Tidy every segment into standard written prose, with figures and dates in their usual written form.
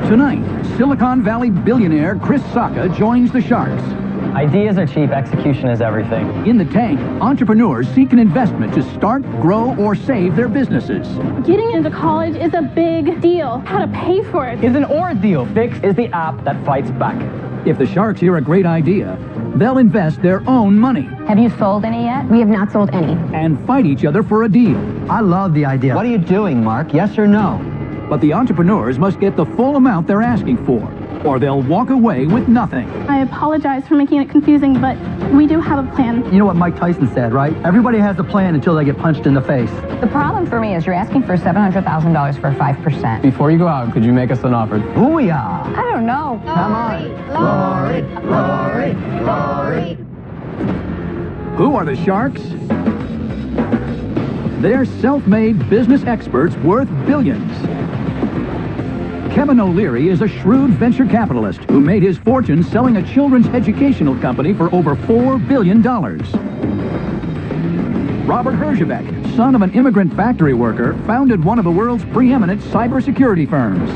Tonight, Silicon Valley billionaire Chris Sacca joins the Sharks. Ideas are cheap, execution is everything. In the tank, entrepreneurs seek an investment to start, grow, or save their businesses. Getting into college is a big deal. How to pay for it is an ordeal. Fix is the app that fights back. If the Sharks hear a great idea, they'll invest their own money. Have you sold any yet? We have not sold any. And fight each other for a deal. I love the idea. What are you doing, Mark? Yes or no? But the entrepreneurs must get the full amount they're asking for, or they'll walk away with nothing. I apologize for making it confusing, but we do have a plan. You know what Mike Tyson said, right? Everybody has a plan until they get punched in the face. The problem for me is you're asking for $700,000 for 5%. Before you go out, could you make us an offer? Booyah! I don't know. Come on. Lori. Who are the Sharks? They're self-made business experts worth billions. Kevin O'Leary is a shrewd venture capitalist who made his fortune selling a children's educational company for over $4 billion. Robert Herjavec, son of an immigrant factory worker, founded one of the world's preeminent cybersecurity firms.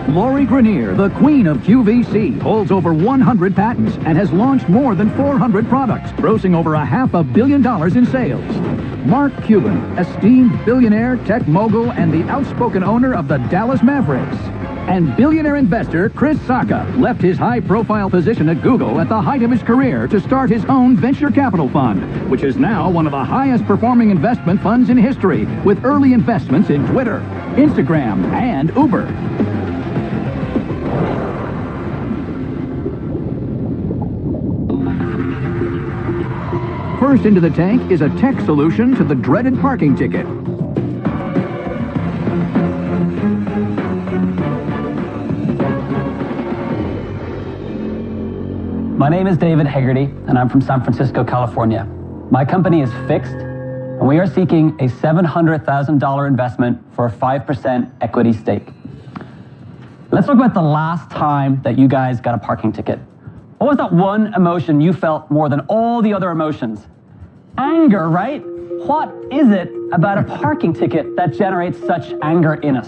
Lori Grenier, the queen of QVC, holds over 100 patents and has launched more than 400 products, grossing over $500 million in sales. Mark Cuban, esteemed billionaire, tech mogul, and the outspoken owner of the Dallas Mavericks. And billionaire investor Chris Sacca left his high-profile position at Google at the height of his career to start his own venture capital fund, which is now one of the highest-performing investment funds in history, with early investments in Twitter, Instagram, and Uber. First into the tank is a tech solution to the dreaded parking ticket. My name is David Hegarty, and I'm from San Francisco, California. My company is Fixed, and we are seeking a $700,000 investment for a 5% equity stake. Let's talk about the last time that you guys got a parking ticket. What was that one emotion you felt more than all the other emotions? Anger, right? What is it about a parking ticket that generates such anger in us?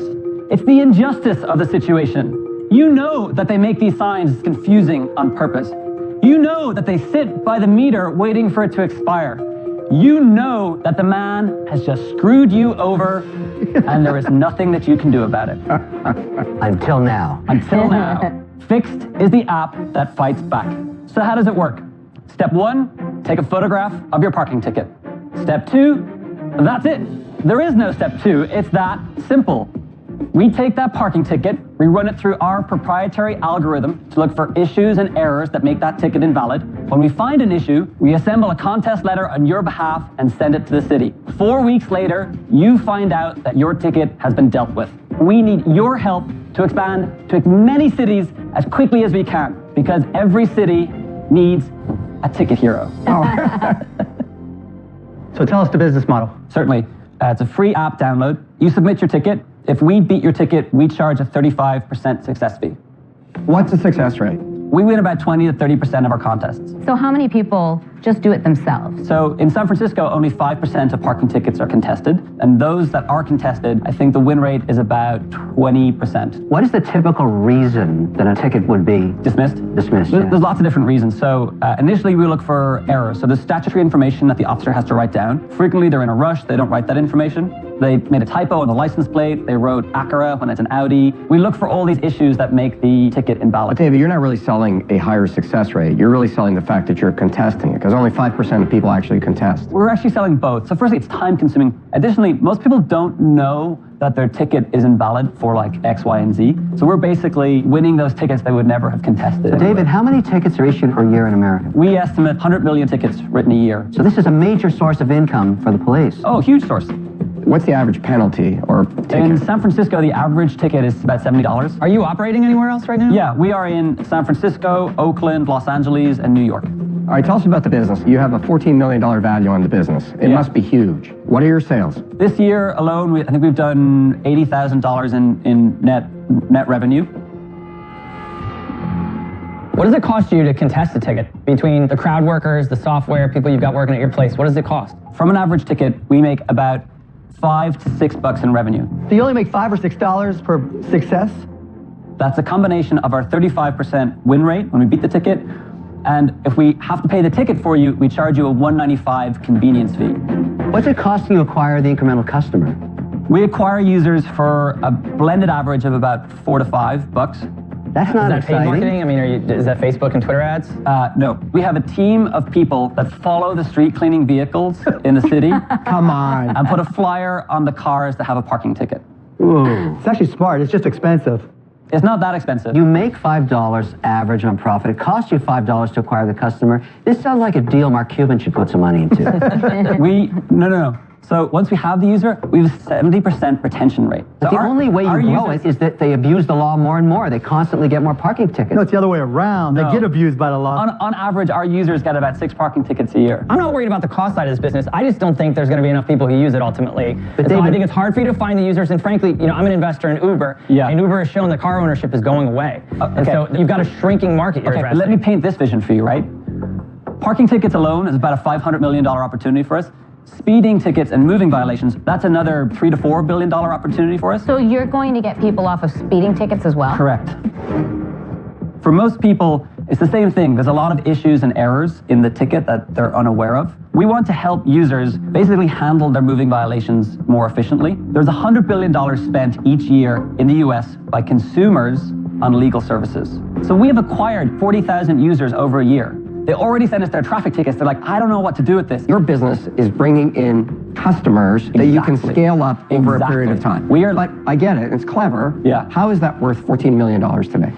It's the injustice of the situation. You know that they make these signs confusing on purpose. You know that they sit by the meter waiting for it to expire. You know that the man has just screwed you over and there is nothing that you can do about it. Until now. Until now. Fixed is the app that fights back. So how does it work? Step 1, take a photograph of your parking ticket. Step 2, that's it. There is no step 2. It's that simple. We take that parking ticket, we run it through our proprietary algorithm to look for issues and errors that make that ticket invalid. When we find an issue, we assemble a contest letter on your behalf and send it to the city. 4 weeks later, you find out that your ticket has been dealt with. We need your help to expand to as many cities as quickly as we can, because every city needs a ticket hero. So tell us the business model. Certainly. It's a free app download. You submit your ticket. If we beat your ticket, we charge a 35% success fee. What's the success rate? We win about 20 to 30% of our contests. So how many people just do it themselves? So in San Francisco, only 5% of parking tickets are contested. And those that are contested, I think the win rate is about 20%. What is the typical reason that a ticket would be dismissed? Dismissed, There's lots of different reasons. So initially we look for errors. So there's statutory information that the officer has to write down. Frequently they're in a rush, they don't write that information. They made a typo on the license plate, they wrote Acura when it's an Audi. We look for all these issues that make the ticket invalid. But David, you're not really selling a higher success rate. You're really selling the fact that you're contesting it, because only 5% of people actually contest. We're actually selling both. So firstly, it's time consuming. Additionally, most people don't know that their ticket is invalid for like X, Y, and Z. So we're basically winning those tickets they would never have contested. So David, how many tickets are issued per year in America? We estimate 100 million tickets written a year. So this is a major source of income for the police. Oh, huge source. What's the average penalty or ticket? In San Francisco, the average ticket is about $70. Are you operating anywhere else right now? Yeah, we are in San Francisco, Oakland, Los Angeles, and New York. All right, tell us about the business. You have a $14 million value on the business. It must be huge. What are your sales? This year alone, I think we've done $80,000 in net revenue. What does it cost you to contest a ticket? Between the crowd workers, the software, people you've got working at your place, what does it cost? From an average ticket, we make about $5 to $6 in revenue. Do you only make $5 or $6 per success? That's a combination of our 35% win rate when we beat the ticket, and if we have to pay the ticket for you, we charge you a $1.95 convenience fee. What's it costing you to acquire the incremental customer? We acquire users for a blended average of about $4 to $5. That's not Is that exciting. paid marketing? I mean, is that Facebook and Twitter ads? No. We have a team of people that follow the street cleaning vehicles in the city. Come on. And put a flyer on the cars that have a parking ticket. Ooh. It's actually smart. It's just expensive. It's not that expensive. You make $5 average on profit. It costs you $5 to acquire the customer. This sounds like a deal Mark Cuban should put some money into. No. So once we have the user, we have a 70% retention rate. But So the only way you grow it is that they abuse the law more and more. They constantly get more parking tickets. No, it's the other way around. They get abused by the law. On average, our users get about 6 parking tickets a year. I'm not worried about the cost side of this business. I just don't think there's going to be enough people who use it ultimately. But So I David- think it's hard for you to find the users. And frankly, I'm an investor in Uber. Yeah. And Uber has shown that car ownership is going away. And okay. so you've got a shrinking market you're Okay, addressing. let me paint this vision for you, right? Parking tickets alone is about a $500 million opportunity for us. Speeding tickets and moving violations, that's another $3 to $4 billion opportunity for us. So you're going to get people off of speeding tickets as well? Correct. For most people, it's the same thing. There's a lot of issues and errors in the ticket that they're unaware of. We want to help users basically handle their moving violations more efficiently. There's $100 billion spent each year in the US by consumers on legal services. So we have acquired 40,000 users over a year. They already sent us their traffic tickets. They're like, I don't know what to do with this. Your business is bringing in customers that you can Exactly. scale up over a Exactly. period of time. We are- But I get it. It's clever. Yeah. How is that worth $14 million today?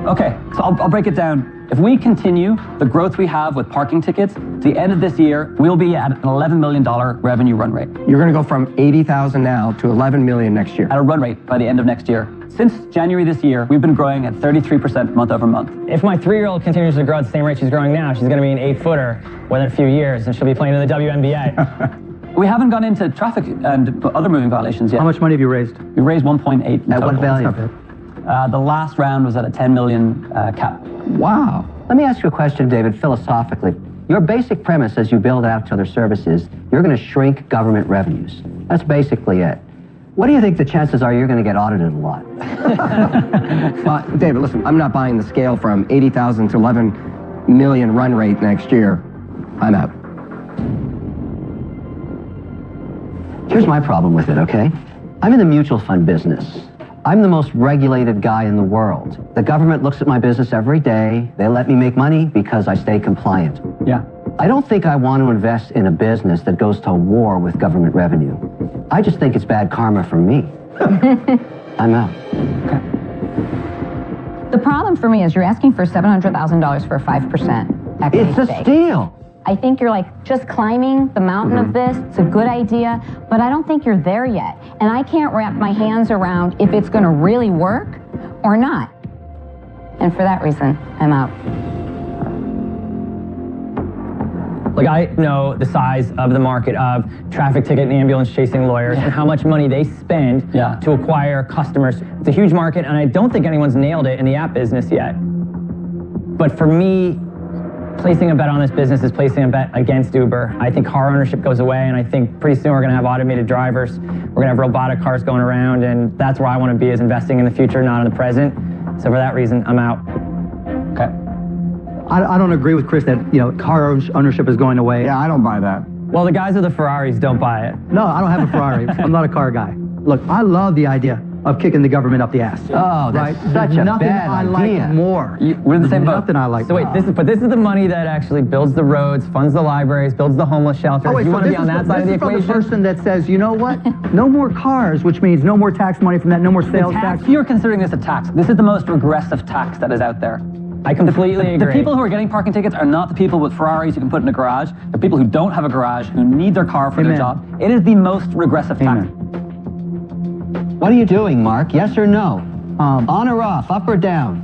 Okay, so I'll break it down. If we continue the growth we have with parking tickets, at the end of this year, we'll be at an $11 million revenue run rate. You're going to go from 80,000 now to 11 million next year. At a run rate by the end of next year. Since January this year, we've been growing at 33% month over month. If my 3-year-old continues to grow at the same rate she's growing now, she's going to be an 8-footer within a few years, and she'll be playing in the WNBA. We haven't gone into traffic and other moving violations yet. How much money have you raised? We raised 1.8 in At total. what value? The last round was at a 10 million cap. Wow. Let me ask you a question, David, philosophically. Your basic premise as you build out to other services, you're going to shrink government revenues. That's basically it. What do you think the chances are you're going to get audited a lot? David, listen, I'm not buying the scale from 80,000 to 11 million run rate next year. I'm out. Here's my problem with it, okay? I'm in the mutual fund business. I'm the most regulated guy in the world. The government looks at my business every day. They let me make money because I stay compliant. Yeah. I don't think I want to invest in a business that goes to war with government revenue. I just think it's bad karma for me. I'm out. The problem for me is you're asking for $700,000 for 5% equity It's a stake. steal. I think you're like just climbing the mountain of this. It's a good idea, but I don't think you're there yet. And I can't wrap my hands around if it's going to really work or not. And for that reason, I'm out. Like, I know the size of the market of traffic ticket and ambulance chasing lawyers and how much money they spend to acquire customers. It's a huge market, and I don't think anyone's nailed it in the app business yet. But for me, placing a bet on this business is placing a bet against Uber. I think car ownership goes away, and I think pretty soon we're going to have automated drivers. We're going to have robotic cars going around, and that's where I want to be, is investing in the future, not in the present. So for that reason, I'm out. Okay. I don't agree with Chris that, car ownership is going away. Yeah, I don't buy that. Well, the guys with the Ferraris don't buy it. No, I don't have a Ferrari. I'm not a car guy. Look, I love the idea of kicking the government up the ass. Oh, that's such There's a nothing bad I idea. like more. We're in the same boat. Nothing I like So wait, more. this is the money that actually builds the roads, funds the libraries, builds the homeless shelters. Oh, wait, you so want to this be on is that side of the this is from equation? the person that says, you know what? No more cars, which means no more tax money from that, no more sales tax. You're considering this a tax. This is the most regressive tax that is out there. I completely agree. The people who are getting parking tickets are not the people with Ferraris you can put in a garage. The people who don't have a garage, who need their car for their Amen. job. It is the most regressive tax. What are you doing, Mark? Yes or no? On or off, up or down?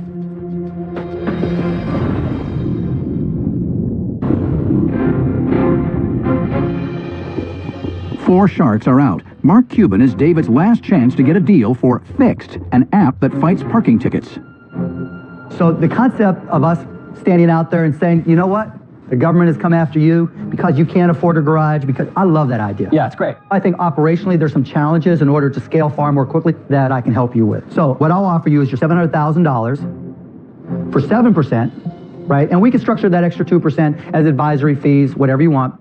Four sharks are out. Mark Cuban is David's last chance to get a deal for Fixed, an app that fights parking tickets. So the concept of us standing out there and saying, you know what? The government has come after you because you can't afford a garage, because I love that idea. Yeah, it's great. I think operationally there's some challenges in order to scale far more quickly that I can help you with. So what I'll offer you is your $700,000 for 7%, right? And we can structure that extra 2% as advisory fees, whatever you want.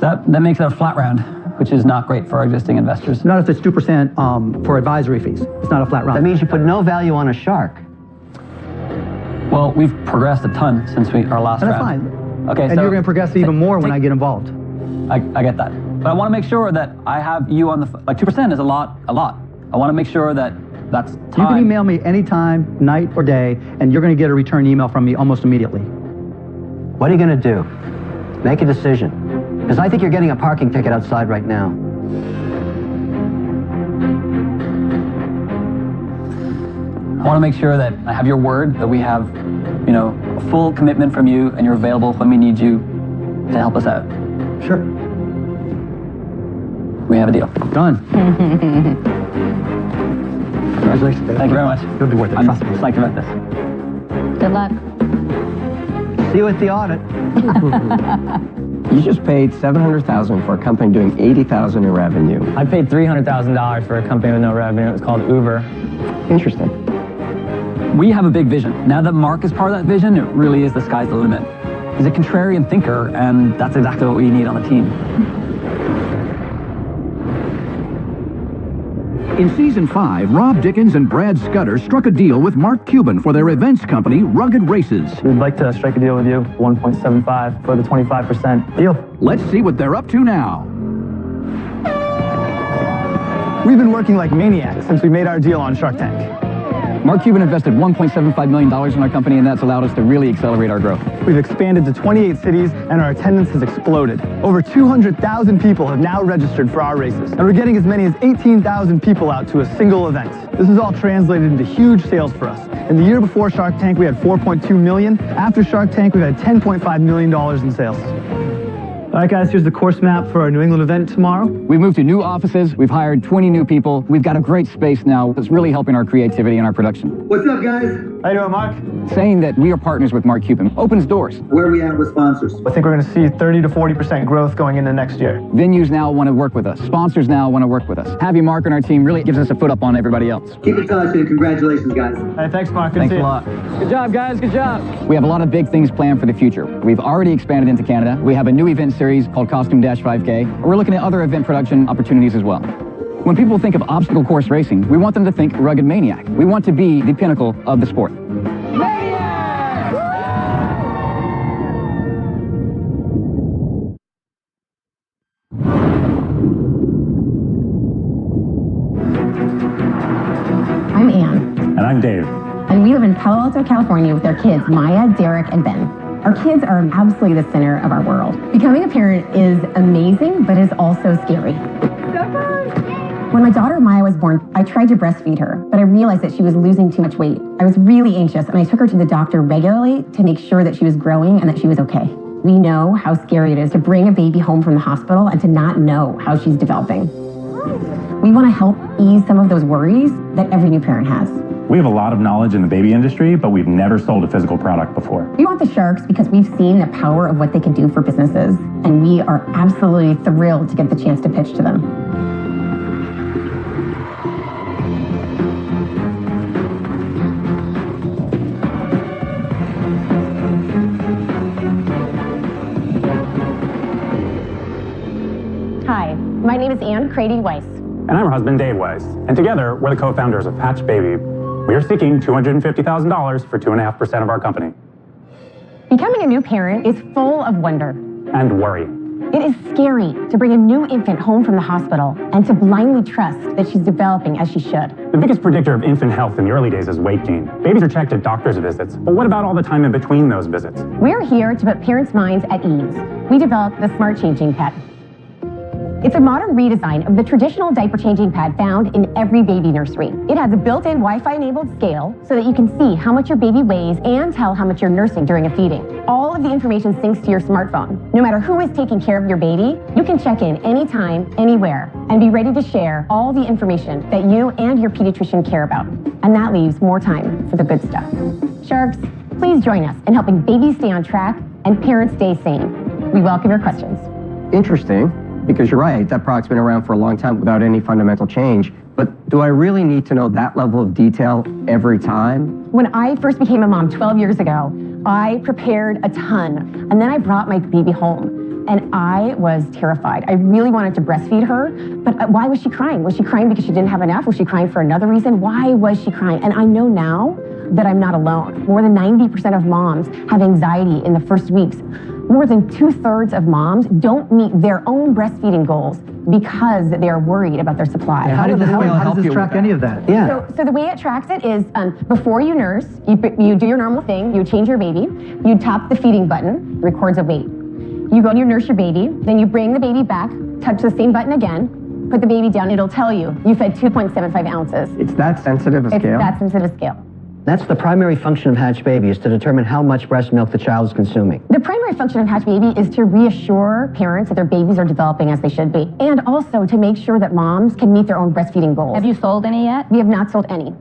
That makes it a flat round, which is not great for our existing investors. Not if it's 2% for advisory fees. It's not a flat round. That means you put no value on a shark. Well, we've progressed a ton since our last And round. that's fine. Okay, And so you're going to progress even more when I get involved. I get that. But I want to make sure that I have you on the, like 2% is a lot. I want to make sure that that's time. You can email me anytime, night or day, and you're going to get a return email from me almost immediately. What are you going to do? Make a decision. Because I think you're getting a parking ticket outside right now. I want to make sure that I have your word, that we have, a full commitment from you, and you're available when we need you to help us out. Sure. We have a deal. Done. Congratulations. Thank you very much. You'll be worth it. I'm Trust me. psyched about this. Good luck. See you at the audit. You just paid $700,000 for a company doing $80,000 in revenue. I paid $300,000 for a company with no revenue. It was called Uber. Interesting. We have a big vision. Now that Mark is part of that vision, it really is the sky's the limit. He's a contrarian thinker, and that's exactly what we need on the team. In Season 5, Rob Dickens and Brad Scudder struck a deal with Mark Cuban for their events company, Rugged Races. We'd like to strike a deal with you, 1.75 for the 25% deal. Let's see what they're up to now. We've been working like maniacs since we made our deal on Shark Tank. Mark Cuban invested $1.75 million in our company, and that's allowed us to really accelerate our growth. We've expanded to 28 cities, and our attendance has exploded. Over 200,000 people have now registered for our races, and we're getting as many as 18,000 people out to a single event. This is all translated into huge sales for us. In the year before Shark Tank, we had 4.2 million. After Shark Tank, we've had $10.5 million in sales. All right, guys, here's the course map for our New England event tomorrow. We've moved to new offices. We've hired 20 new people. We've got a great space now that's really helping our creativity and our production. What's up, guys? How you doing, Mark? Saying that we are partners with Mark Cuban opens doors. Where are we at with sponsors? I think we're going to see 30 to 40% growth going into next year. Venues now want to work with us. Sponsors now want to work with us. Having Mark on our team really gives us a foot up on everybody else. Keep in touch and congratulations, guys. Hey, thanks, Mark. Good Thanks to see a you. lot. Good job, guys. Good job. We have a lot of big things planned for the future. We've already expanded into Canada. We have a new event series called Costume-5K. We're looking at other event production opportunities as well. When people think of obstacle course racing, we want them to think Rugged Maniac. We want to be the pinnacle of the sport. I'm Ann. And I'm Dave. And we live in Palo Alto, California with our kids, Maya, Derek, and Ben. Our kids are absolutely the center of our world. Becoming a parent is amazing, but is also scary. When my daughter Maya was born, I tried to breastfeed her, but I realized that she was losing too much weight. I was really anxious, and I took her to the doctor regularly to make sure that she was growing and that she was okay. We know how scary it is to bring a baby home from the hospital and to not know how she's developing. We want to help ease some of those worries that every new parent has. We have a lot of knowledge in the baby industry, but we've never sold a physical product before. We want the Sharks because we've seen the power of what they can do for businesses, and we are absolutely thrilled to get the chance to pitch to them. Hi, my name is Ann Crady-Weiss. And I'm her husband, Dave Weiss. And together, we're the co-founders of Hatch Baby. We are seeking $250,000 for 2.5% of our company. Becoming a new parent is full of wonder. And worry. It is scary to bring a new infant home from the hospital and to blindly trust that she's developing as she should. The biggest predictor of infant health in the early days is weight gain. Babies are checked at doctor's visits, but what about all the time in between those visits? We're here to put parents' minds at ease. We developed the Smart Changing Pad. It's a modern redesign of the traditional diaper changing pad found in every baby nursery. It has a built-in Wi-Fi enabled scale so that you can see how much your baby weighs and tell how much you're nursing during a feeding. All of the information syncs to your smartphone. No matter who is taking care of your baby, you can check in anytime, anywhere, and be ready to share all the information that you and your pediatrician care about. And that leaves more time for the good stuff. Sharks, please join us in helping babies stay on track and parents stay sane. We welcome your questions. Interesting, because you're right, that product's been around for a long time without any fundamental change. But do I really need to know that level of detail every time? When I first became a mom 12 years ago, I prepared a ton, and then I brought my baby home, and I was terrified. I really wanted to breastfeed her, but why was she crying? Was she crying because she didn't have enough? Was she crying for another reason? Why was she crying? And I know now that I'm not alone. More than 90% of moms have anxiety in the first weeks. More than 2/3 of moms don't meet their own breastfeeding goals because they are worried about their supply. How does this track any of that? Yeah. So the way it tracks it is before you nurse, you do your normal thing, you change your baby, you tap the feeding button, records a weight. You go and you nurse your baby, then you bring the baby back, touch the same button again, put the baby down, it'll tell you fed 2.75 ounces. It's that sensitive a scale? It's that sensitive a scale. That's the primary function of Hatch Baby, is to determine how much breast milk the child is consuming. The primary function of Hatch Baby is to reassure parents that their babies are developing as they should be, and also to make sure that moms can meet their own breastfeeding goals. Have you sold any yet? We have not sold any.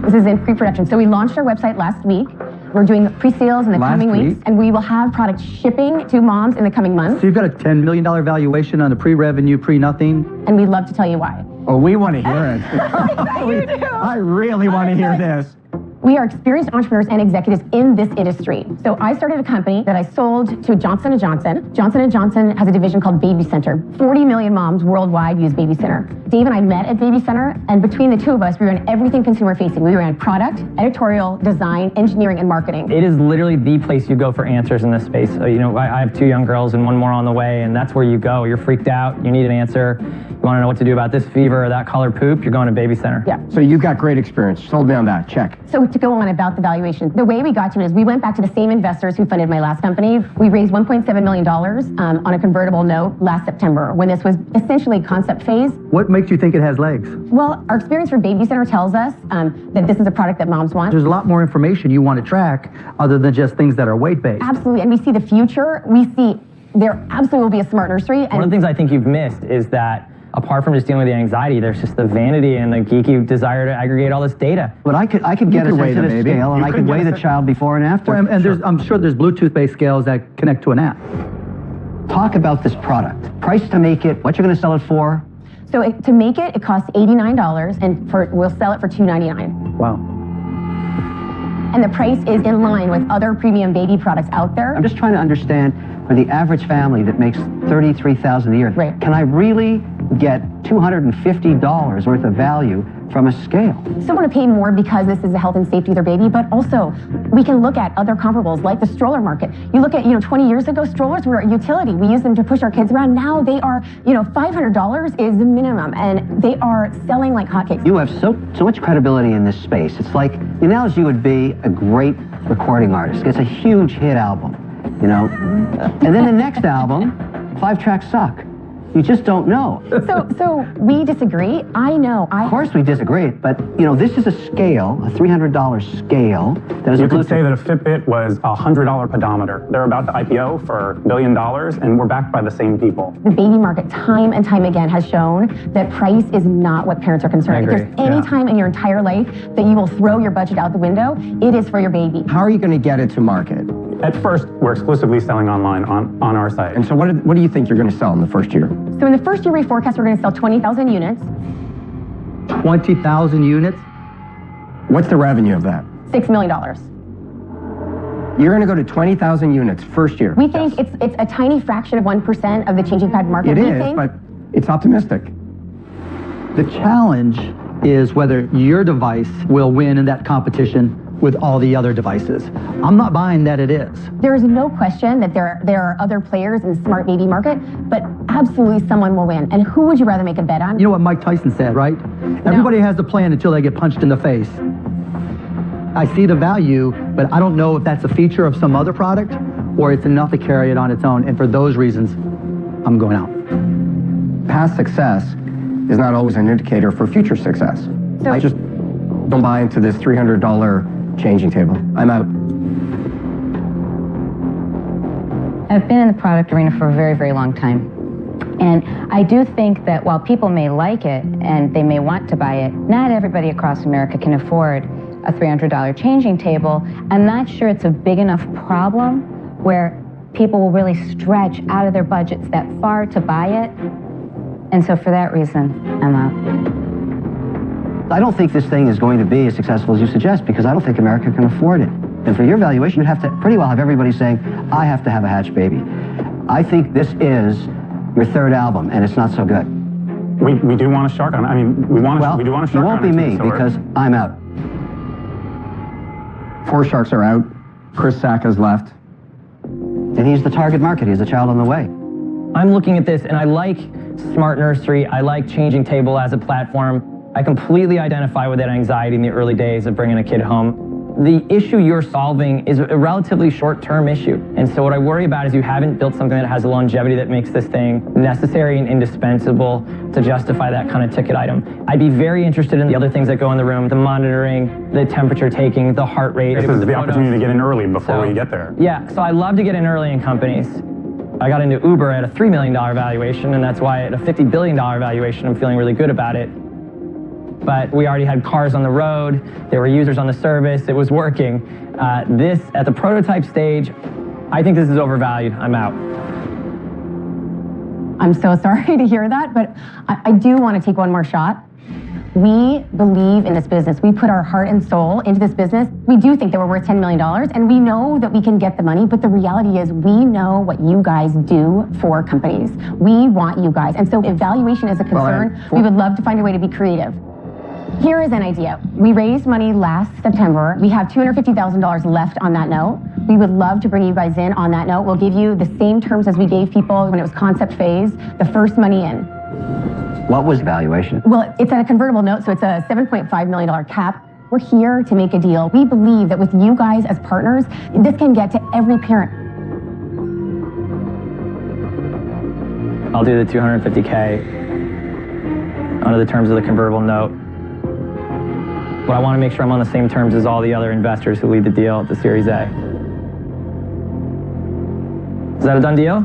This is in pre-production. So we launched our website last week. We're doing pre-sales in the coming weeks, and we will have product shipping to moms in the coming months. So you've got a $10 million valuation on the pre-revenue, pre-nothing? And we'd love to tell you why. Oh, we want to hear it. I really want to hear this. We are experienced entrepreneurs and executives in this industry. So I started a company that I sold to Johnson & Johnson. Johnson & Johnson has a division called Baby Center. 40 million moms worldwide use Baby Center. Dave and I met at Baby Center, and between the two of us, we ran everything consumer facing. We ran product, editorial, design, engineering, and marketing. It is literally the place you go for answers in this space. You know, I have 2 young girls and 1 more on the way, and that's where you go. You're freaked out, you need an answer, you want to know what to do about this fever or that color poop, you're going to Baby Center. Yeah. So you've got great experience. Sold me on that. Check. So to go on about the valuation, the way we got to it is we went back to the same investors who funded my last company. We raised $1.7 million on a convertible note last September when this was essentially concept phase. What makes you think it has legs? Well, our experience for Baby Center tells us that this is a product that moms want. There's a lot more information you want to track other than just things that are weight-based. Absolutely, and we see the future. We see there absolutely will be a smart nursery. And one of the things I think you've missed is that apart from just dealing with the anxiety, there's just the vanity and the geeky desire to aggregate all this data. But I could get a sensitive scale, and I could weigh the child before and after. Well, and I'm sure there's Bluetooth-based scales that connect to an app. Talk about this product. Price to make it, what you're going to sell it for. So to make it, it costs $89, and we'll sell it for $299. Wow. And the price is in line with other premium baby products out there. I'm just trying to understand, for the average family that makes $33,000 a year, right, can I really get $250 worth of value from a scale? Still want to pay more because this is the health and safety of their baby, but also we can look at other comparables like the stroller market. You look at, 20 years ago, strollers were a utility. We used them to push our kids around. Now they are, $500 is the minimum, and they are selling like hotcakes. You have so much credibility in this space. It's like, the analogy would be a great recording artist gets a huge hit album, and then the next album, 5 tracks suck. You just don't know. So we disagree. I know. Of course we disagree, but this is a scale, a $300 scale. That is you could say that a Fitbit was a $100 pedometer. They're about to IPO for $1 billion, and we're backed by the same people. The baby market, time and time again, has shown that price is not what parents are concerned. If there's any time in your entire life that you will throw your budget out the window, it is for your baby. How are you going to get it to market? At first, we're exclusively selling online on our site. And so what do you think you're going to sell in the first year? So in the first year, we forecast we're going to sell 20,000 units. 20,000 units? What's the revenue of that? $6 million. You're going to go to 20,000 units first year. We think it's a tiny fraction of 1% of the changing pad market. It is, but it's optimistic. The challenge is whether your device will win in that competition with all the other devices. I'm not buying that it is. There is no question that there are other players in the smart baby market, but absolutely someone will win. And who would you rather make a bet on? You know what Mike Tyson said, right? Everybody has a plan until they get punched in the face. I see the value, but I don't know if that's a feature of some other product or it's enough to carry it on its own. And for those reasons, I'm going out. Past success is not always an indicator for future success. I just don't buy into this $300 changing table. I'm out. I've been in the product arena for a very, very long time. And I do think that while people may like it and they may want to buy it, not everybody across America can afford a $300 changing table. I'm not sure it's a big enough problem where people will really stretch out of their budgets that far to buy it. And so for that reason, I'm out. I don't think this thing is going to be as successful as you suggest because I don't think America can afford it. And for your valuation, you'd have to pretty well have everybody saying, I have to have a Hatch baby. I think this is your third album, and it's not so good. We do want a shark on it. I mean, we do want a shark on it. It won't be me because I'm out. 4 sharks are out. Chris Sack has left. And he's the target market. He's a child on the way. I'm looking at this, and I like Smart Nursery. I like Changing Table as a platform. I completely identify with that anxiety in the early days of bringing a kid home. The issue you're solving is a relatively short-term issue. And so what I worry about is you haven't built something that has a longevity that makes this thing necessary and indispensable to justify that kind of ticket item. I'd be very interested in the other things that go in the room, the monitoring, the temperature taking, the heart rate. This is the opportunity to get in early before we get there. Yeah, so I love to get in early in companies. I got into Uber at a $3 million valuation, and that's why at a $50 billion valuation, I'm feeling really good about it. But we already had cars on the road, there were users on the service, it was working. This, at the prototype stage, I think this is overvalued. I'm out. I'm so sorry to hear that, but I do want to take one more shot. We believe in this business. We put our heart and soul into this business. We do think that we're worth $10 million, and we know that we can get the money, but the reality is we know what you guys do for companies. We want you guys, and so if valuation is a concern, we would love to find a way to be creative. Here is an idea. We raised money last September. We have $250,000 left on that note. We would love to bring you guys in on that note. We'll give you the same terms as we gave people when it was concept phase, the first money in. What was valuation? Well, it's at a convertible note, so it's a $7.5 million cap. We're here to make a deal. We believe that with you guys as partners, this can get to every parent. I'll do the $250K under the terms of the convertible note. But I want to make sure I'm on the same terms as all the other investors who lead the deal at the Series A. Is that a done deal?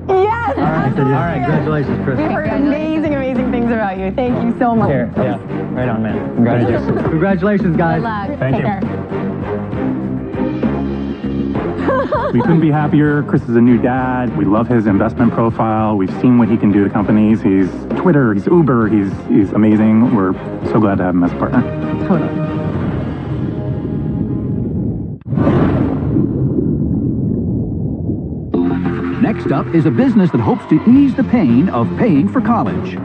Yes! All right, congratulations, Chris. We've heard amazing, amazing things about you. Thank you so much. Here, yeah, right on, man. Congratulations. Congratulations, guys. Good luck. Thank Take you. care. We couldn't be happier. Chris is a new dad. We love his investment profile. We've seen what he can do to companies. He's Twitter, he's Uber, he's amazing. We're so glad to have him as a partner. Totally. Next up is a business that hopes to ease the pain of paying for college.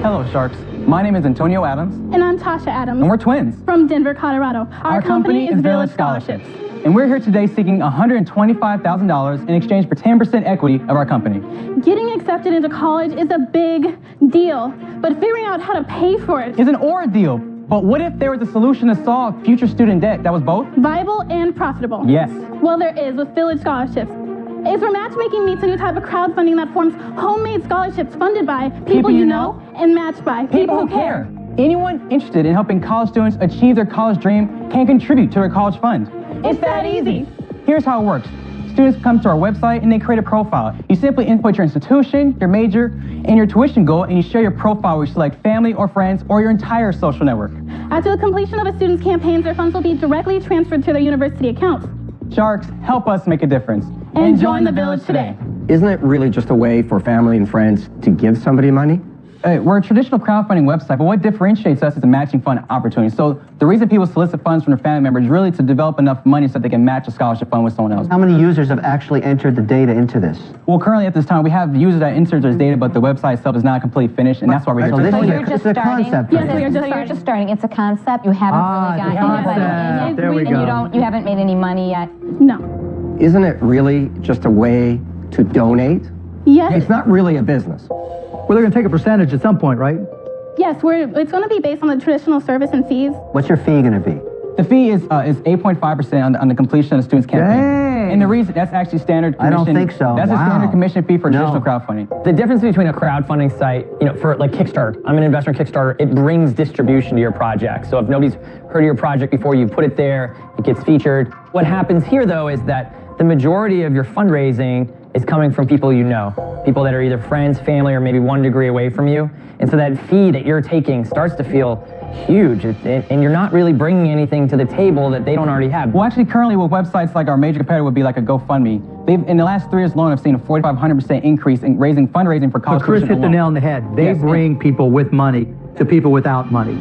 Hello, Sharks. My name is Antonio Adams. And I'm Tasha Adams. And we're twins. From Denver, Colorado. Our company is Village Scholarships. And we're here today seeking $125,000 in exchange for 10% equity of our company. Getting accepted into college is a big deal, but figuring out how to pay for it is an ordeal. But what if there was a solution to solve future student debt that was both viable and profitable? Yes. Well, there is with Village Scholarships. It's where matchmaking meets a new type of crowdfunding that forms homemade scholarships funded by people you know and matched by people who care. Anyone interested in helping college students achieve their college dream can contribute to their college fund. It's that easy. Here's how it works. Students come to our website and they create a profile. You simply input your institution, your major, and your tuition goal, and you share your profile where you select family or friends or your entire social network. After the completion of a student's campaigns, their funds will be directly transferred to their university accounts. Sharks, help us make a difference. And join the Village today. Isn't it really just a way for family and friends to give somebody money? We're a traditional crowdfunding website, but what differentiates us is a matching fund opportunity. So the reason people solicit funds from their family members is really to develop enough money so that they can match a scholarship fund with someone else. How many users have actually entered the data into this? Well, currently at this time, we have users that entered their data, but the website itself is not completely finished, and that's why we're here. So this It's a concept. Yes, you're just starting. It's a concept. You haven't really got anybody in it. There we go. You haven't made any money yet. No. Isn't it really just a way to donate? Yes. It's not really a business. Well, they're going to take a percentage at some point, right? Yes, it's going to be based on the traditional service and fees. What's your fee going to be? The fee is 8.5% on the completion of the student's campaign. Dang. And the reason, that's actually standard commission. I don't think so. That's a standard commission fee for No. traditional crowdfunding. The difference between a crowdfunding site, for like Kickstarter, I'm an investor in Kickstarter, it brings distribution to your project. So if nobody's heard of your project before, you put it there, it gets featured. What happens here though is that the majority of your fundraising is coming from people you know, people that are either friends, family, or maybe 1 degree away from you. And so that fee that you're taking starts to feel huge, and you're not really bringing anything to the table that they don't already have. Well, actually, currently with websites like our major competitor would be like a GoFundMe. In the last 3 years alone, I've seen a 4,500% increase in fundraising for college. But Chris hit the nail on the head. They bring people with money to people without money.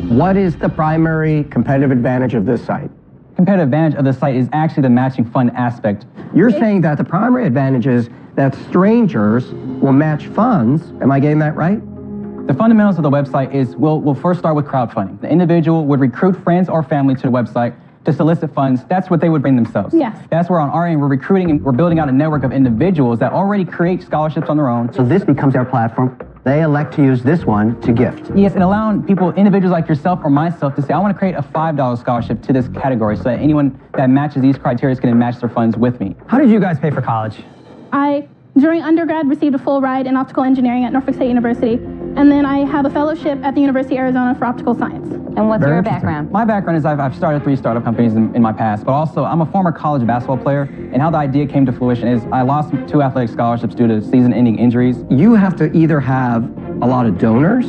What is the primary competitive advantage of this site? Competitive advantage of the site is actually the matching fund aspect. You're saying that the primary advantage is that strangers will match funds. Am I getting that right? The fundamentals of the website is we'll first start with crowdfunding. The individual would recruit friends or family to the website to solicit funds. That's what they would bring themselves. Yes. That's where on our end we're recruiting and we're building out a network of individuals that already create scholarships on their own. So this becomes our platform. They elect to use this one to gift. Yes, and allowing people, individuals like yourself or myself, to say, I want to create a $5 scholarship to this category so that anyone that matches these criteria can match their funds with me. How did you guys pay for college? I, during undergrad, received a full ride in optical engineering at Norfolk State University, and then I have a fellowship at the University of Arizona for optical science. And what's your background? My background is I've started 3 startup companies in my past, but also I'm a former college basketball player, and how the idea came to fruition is I lost 2 athletic scholarships due to season-ending injuries. You have to either have a lot of donors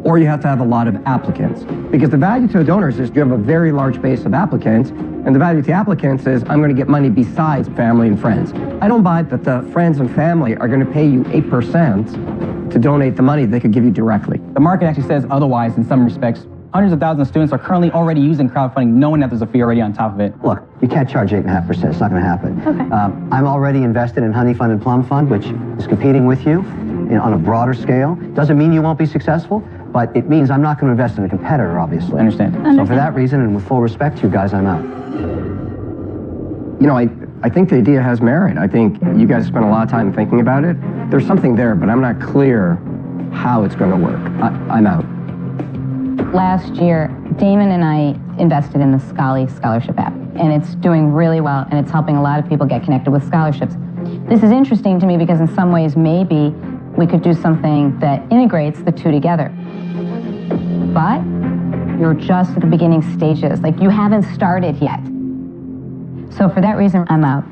or you have to have a lot of applicants. Because the value to the donors is you have a very large base of applicants, and the value to the applicants is I'm going to get money besides family and friends. I don't buy that the friends and family are going to pay you 8% to donate the money they could give you directly. The market actually says otherwise in some respects. Hundreds of thousands of students are currently already using crowdfunding, knowing that there's a fee already on top of it. Look, you can't charge 8.5%. It's not going to happen. Okay. I'm already invested in Honey Fund and Plum Fund, which is competing with you on a broader scale. Doesn't mean you won't be successful, but it means I'm not going to invest in a competitor, obviously. I understand. So for that reason, and with full respect to you guys, I'm out. You know, I think the idea has merit. I think you guys spent a lot of time thinking about it. There's something there, but I'm not clear how it's going to work. I'm out. Last year, Damon and I invested in the Scholly scholarship app, and it's doing really well, and it's helping a lot of people get connected with scholarships. This is interesting to me because in some ways, maybe we could do something that integrates the two together. But you're just at the beginning stages. Like, you haven't started yet. So for that reason, I'm out.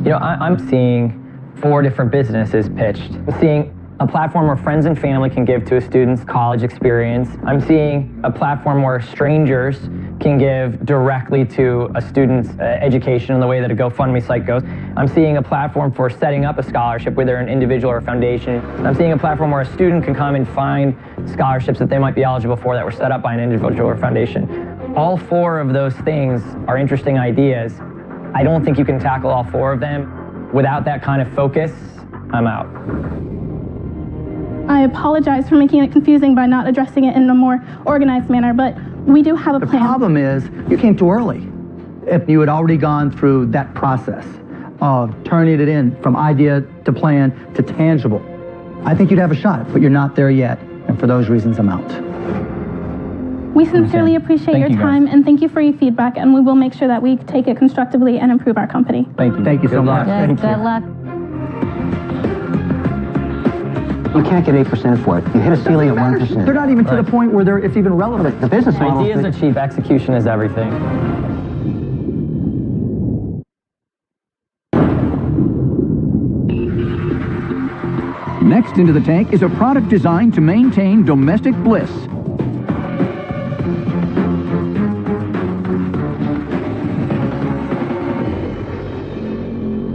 You know, I'm seeing 4 different businesses pitched. I'm seeing a platform where friends and family can give to a student's college experience. I'm seeing a platform where strangers can give directly to a student's education in the way that a GoFundMe site goes. I'm seeing a platform for setting up a scholarship, whether an individual or a foundation. I'm seeing a platform where a student can come and find scholarships that they might be eligible for that were set up by an individual or foundation. All 4 of those things are interesting ideas. I don't think you can tackle all 4 of them. Without that kind of focus, I'm out. I apologize for making it confusing by not addressing it in a more organized manner, but we do have a plan. The problem is you came too early. If you had already gone through that process of turning it in from idea to plan to tangible, I think you'd have a shot, but you're not there yet. And for those reasons, I'm out. We sincerely appreciate your time, and thank you for your feedback, and we will make sure that we take it constructively and improve our company. Thank you. Thank you so much. Good luck. You can't get 8% for it. You hit a ceiling at 1%. They're not even to the point where it's even relevant. The business model. Ideas are cheap, execution is everything. Next into the tank is a product designed to maintain domestic bliss.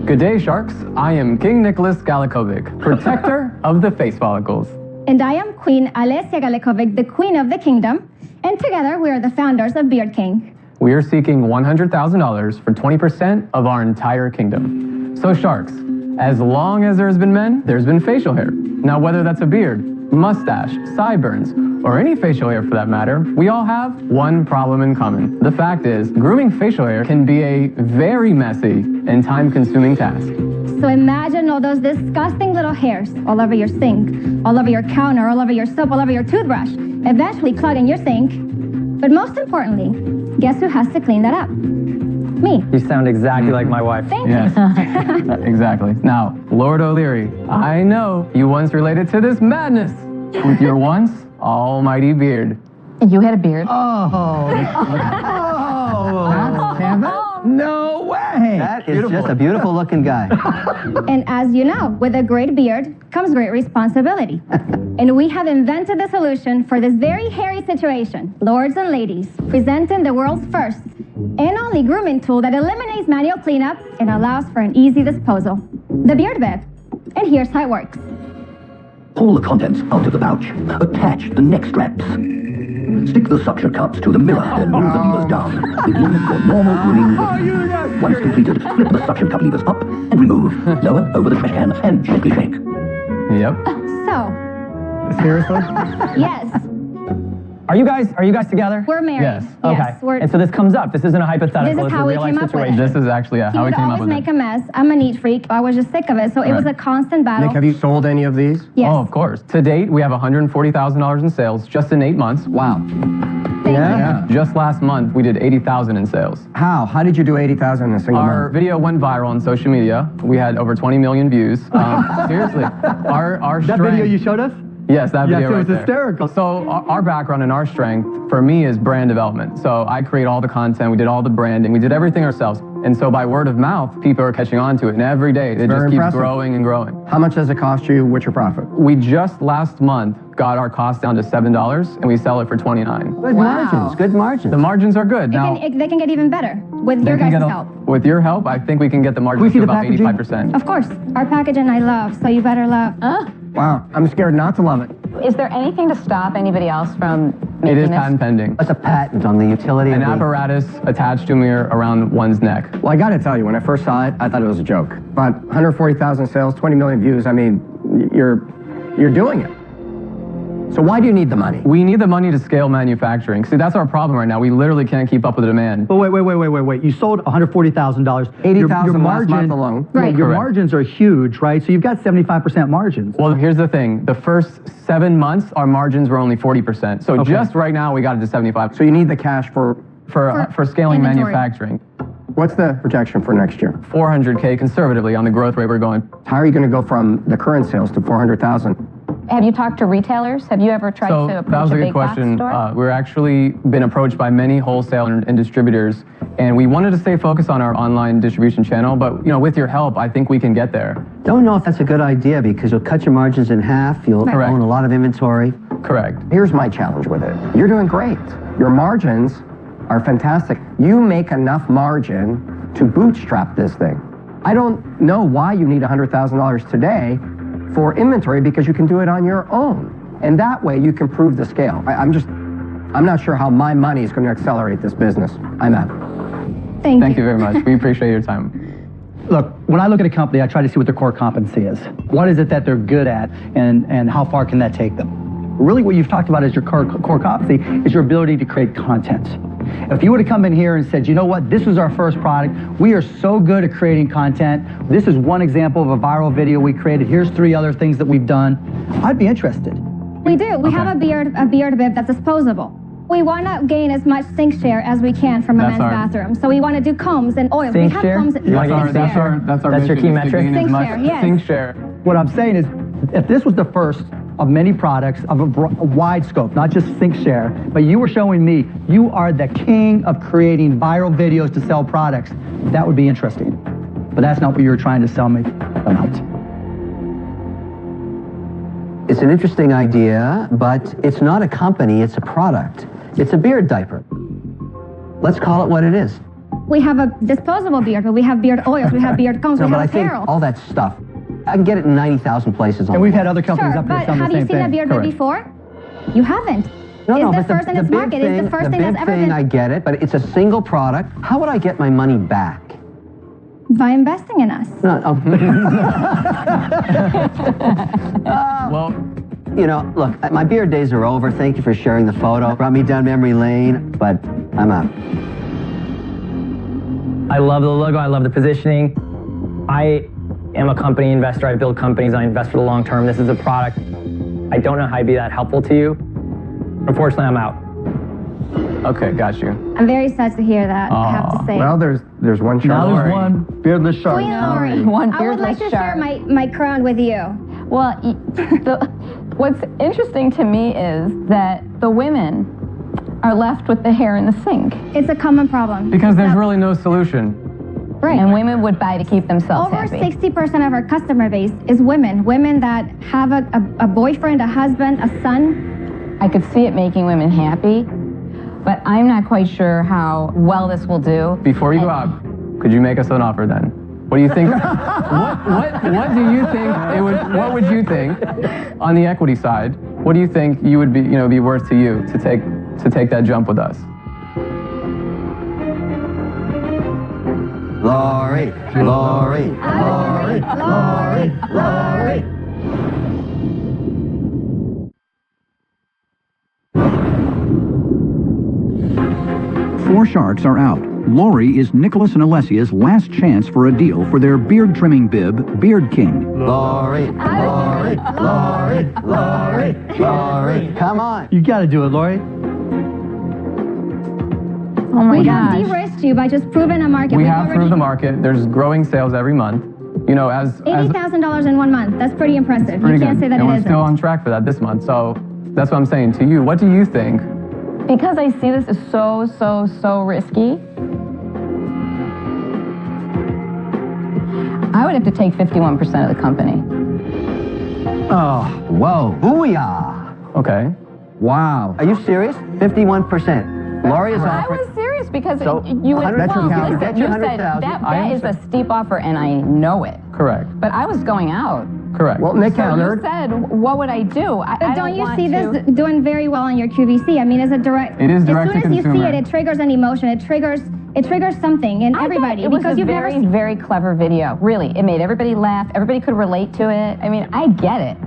Good day, Sharks. I am King Nicholas Galikovic, protector of the face follicles. And I am Queen Alessia Galikovic, the Queen of the Kingdom. And together we are the founders of Beard King. We are seeking $100,000 for 20% of our entire kingdom. So, Sharks, as long as there's been men, there's been facial hair. Now, whether that's a beard, mustache, sideburns, or any facial hair for that matter, we all have one problem in common. The fact is, grooming facial hair can be a very messy and time-consuming task. So imagine all those disgusting little hairs all over your sink, all over your counter, all over your soap, all over your toothbrush, eventually clogging your sink. But most importantly, guess who has to clean that up? Me. You sound exactly like my wife. Thank you. Exactly. Now, Lord O'Leary, I know you once related to this madness with your once almighty beard. You had a beard? Oh. No way! Hey, that is just a beautiful looking guy. And as you know, with a great beard comes great responsibility. And we have invented the solution for this very hairy situation. Lords and ladies, presenting the world's first and only grooming tool that eliminates manual cleanup and allows for an easy disposal. The Beard Bib. And here's how it works. Pull the contents out of the pouch. Attach the neck straps. Stick the suction cups to the mirror and move the levers down. Begin your normal grooming. Once completed, flip the suction cup levers up and remove. Lower over the trash can and gently shake. Yep. So, Seriously? yes, Are you guys together? we're married. Yes. Okay. we're, And so this comes up. This isn't a hypothetical. This is a how we real came life up with situation. it. This is actually he how we would came up always with make it. a mess. I'm a neat freak. I was just sick of it. So it was a constant battle. Nick, have you sold any of these? Yes. Oh, of course. To date, we have $140,000 in sales just in 8 months. Wow. Thank Yeah. Just last month, we did 80,000 in sales. How? How did you do 80,000 in a single Our month? video went viral on social media. We had over 20 million views. Seriously, our That strength. video you showed us? Yes, that Yes, video it right was there. hysterical. So our background and our strength, for me, is brand development. So I create all the content, we did all the branding, we did everything ourselves. And so by word of mouth, people are catching on to it. And every day, it very just keeps impressive. growing and growing. How much does it cost you? What's your profit? We just last month got our cost down to $7 and we sell it for $29. Good margins, good margins. The margins are good. Now, They can get even better with your guys' help. with your help, I think we can get the margins see to the about packaging? 85%. Of course. Our packaging I love, so you better love. Wow, I'm scared not to love it. Is there anything to stop anybody else from It making is this? patent pending. What's a patent on the utility An of the... apparatus attached to a mirror around one's neck. Well, I got to tell you, when I first saw it, I thought it was a joke. But 140,000 sales, 20 million views, I mean, you're doing it. So why do you need the money? We need the money to scale manufacturing. See, that's our problem right now. We literally can't keep up with the demand. But wait. You sold $140,000. 80,000 last month alone. Right. Your Correct. margins are huge, right? So you've got 75% margins. Well, here's the thing. The first 7 months, our margins were only 40%. So just right now, we got it to 75. So you need the cash for scaling inventory. manufacturing. What's the projection for next year? 400K conservatively on the growth rate we're going. How are you going to go from the current sales to 400,000? Have you talked to retailers? Have you ever tried So to that approach was a a good big box question. store? We're actually been approached by many wholesale and distributors, and we wanted to stay focused on our online distribution channel. But with your help, I think we can get there. Don't know if that's a good idea because you'll cut your margins in half. You'll Correct. own a lot of inventory. Correct. Here's my challenge with it. You're doing great. Your margins are fantastic. You make enough margin to bootstrap this thing. I don't know why you need $100,000 today for inventory because you can do it on your own. And that way you can prove the scale. I'm not sure how my money is going to accelerate this business. I'm out. Thank you very much. We appreciate your time. Look, when I look at a company, I try to see what their core competency is. What is it that they're good at, and how far can that take them? Really what you've talked about as your core competency is your ability to create content. If you would have come in here and said, you know what, this is our first product, we are so good at creating content, this is one example of a viral video we created, here's 3 other things that we've done, I'd be interested. We do. We have a beard bib that's disposable. We want to gain as much sink share as we can from a men's bathroom. So we want to do combs and oils. Sink we have share? combs. That's your key metric? Sink share, yes. Sink share. What I'm saying is, if this was the first of many products of a wide scope, not just sink share, but you were showing me you are the king of creating viral videos to sell products, that would be interesting. But that's not what you were trying to sell me about. It's an interesting idea, but it's not a company, it's a product. It's a beard diaper. Let's call it what it is. We have a disposable beard, but we have beard oils, we have beard combs, No, we but I have think apparel. all that stuff, I can get it in 90,000 places. And we've had other companies Sure, up here but selling the have same you seen a thing. beard bib Correct. before? You haven't. No, It's but the first in its bib market. It's the first thing that's ever been. I get it, but it's a single product. How would I get my money back? By investing in us. No, Well, you know, look, my beard days are over. Thank you for sharing the photo. Brought me down memory lane, but I'm out. I love the logo. I love the positioning. I am a company investor. I build companies. I invest for the long term. This is a product. I don't know how I'd be that helpful to you. Unfortunately, I'm out. Okay, got you. I'm very sad to hear that, I have to say. Well, there's one shark. Now there's one beardless shark. Queen Lori, One I would like to beardless share shark. my crown with you. Well, what's interesting to me is that the women are left with the hair in the sink. It's a common problem. Because there's really no solution. Right. And women would buy to keep themselves Over happy. 60% of our customer base is women. Women that have a boyfriend, a husband, a son. I could see it making women happy, but I'm not quite sure how well this will do. Before you go out, could you make us an offer then? What do you think? what do you think it would? What would you think on the equity side? What do you think you would be worth to you to take that jump with us? Lori, Lori, Lori, Lori, Lori. Four sharks are out. Lori is Nicholas and Alessia's last chance for a deal for their beard trimming bib, Beard King. Lori, Lori, Lori, Lori, Lori. Come on. You got to do it, Lori. Oh my We have gosh. de-risked you by just proving a market. We have proved the market. There's growing sales every month. You know, as $80,000 in 1 month. That's pretty impressive. pretty You can't good. say that And it we're isn't. still on track for that this month. So that's what I'm saying to you. What do you think? Because I see this as so risky, I would have to take 51% of the company. Oh, whoa. Booyah. Okay. Wow. Are you serious? 51%. Lori is I offering. was serious because So, you would, 100 well, listen, listen, you you said said that that is a steep offer and I know it. Correct. But I was going out. Correct. Well, Nick So you countered. said, what would I do? I But don't don't you want see to- this doing very well on your QVC? I mean, is it direct? It is direct As to soon as you see consumer. it, it triggers an emotion. It triggers something in I thought everybody it was because a you've very, never. very clever video. Really, it made everybody laugh. Everybody could relate to it. I mean, I get it.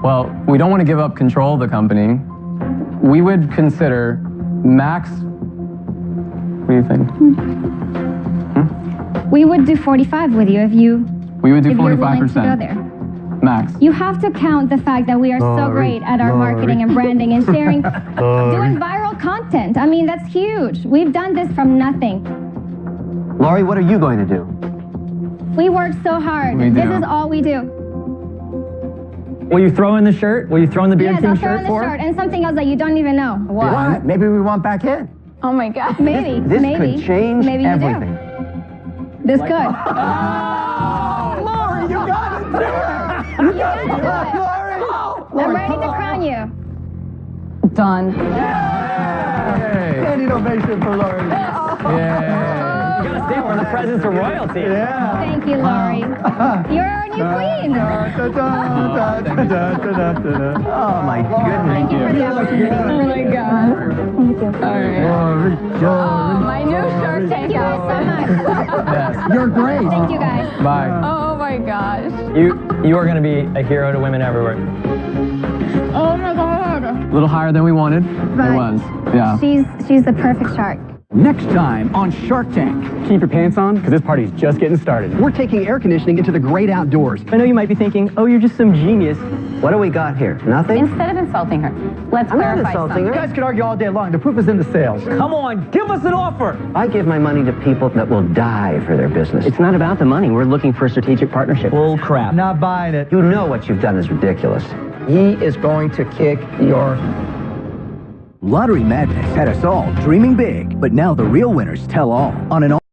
Well, we don't want to give up control of the company. We would consider max. What do you think? We would do 45 with you if you. We would do if you're willing to 45%. go there. Max. You have to count the fact that we are so great at our marketing and branding and sharing, doing viral content. I mean, that's huge. We've done this from nothing. Lori, what are you going to do? We work so hard. We do. This is all we do. Will you throw in the shirt? Will you throw in the Beard Yes, King I'll throw shirt in the for? shirt and something else that you don't even know. What? Maybe we want back in. Oh my God. Maybe. This maybe. could change maybe you everything. do. This could. Lori, you got it. You gotta do it. I'm ready to crown you. Done. Standing ovation for Lori. Yeah. You gotta stand for the presence of royalty. Yeah. Thank you, Lori. You're our new queen. Oh my goodness. Thank you for the opportunity. Oh my God. Thank you. All right. My new Shark Thank Tank you guys so outfit. much. You're great. Thank you guys. Bye. Oh my gosh. You are gonna be a hero to women everywhere. Oh my God. A little higher than we wanted. But It was. Yeah. She's the perfect shark. Next time on Shark Tank. Keep your pants on, because this party's just getting started. We're taking air conditioning into the great outdoors. I know you might be thinking, oh, you're just some genius. What do we got here? Nothing? Instead of insulting her, let's I'm not clarify insulting something. her. You guys could argue all day long. The proof is in the sales. Come on, give us an offer. I give my money to people that will die for their business. It's not about the money. We're looking for a strategic partnership. Bull crap. Not buying it. You know what you've done is ridiculous. He is going to kick your... Lottery madness had us all dreaming big, but now the real winners tell all on an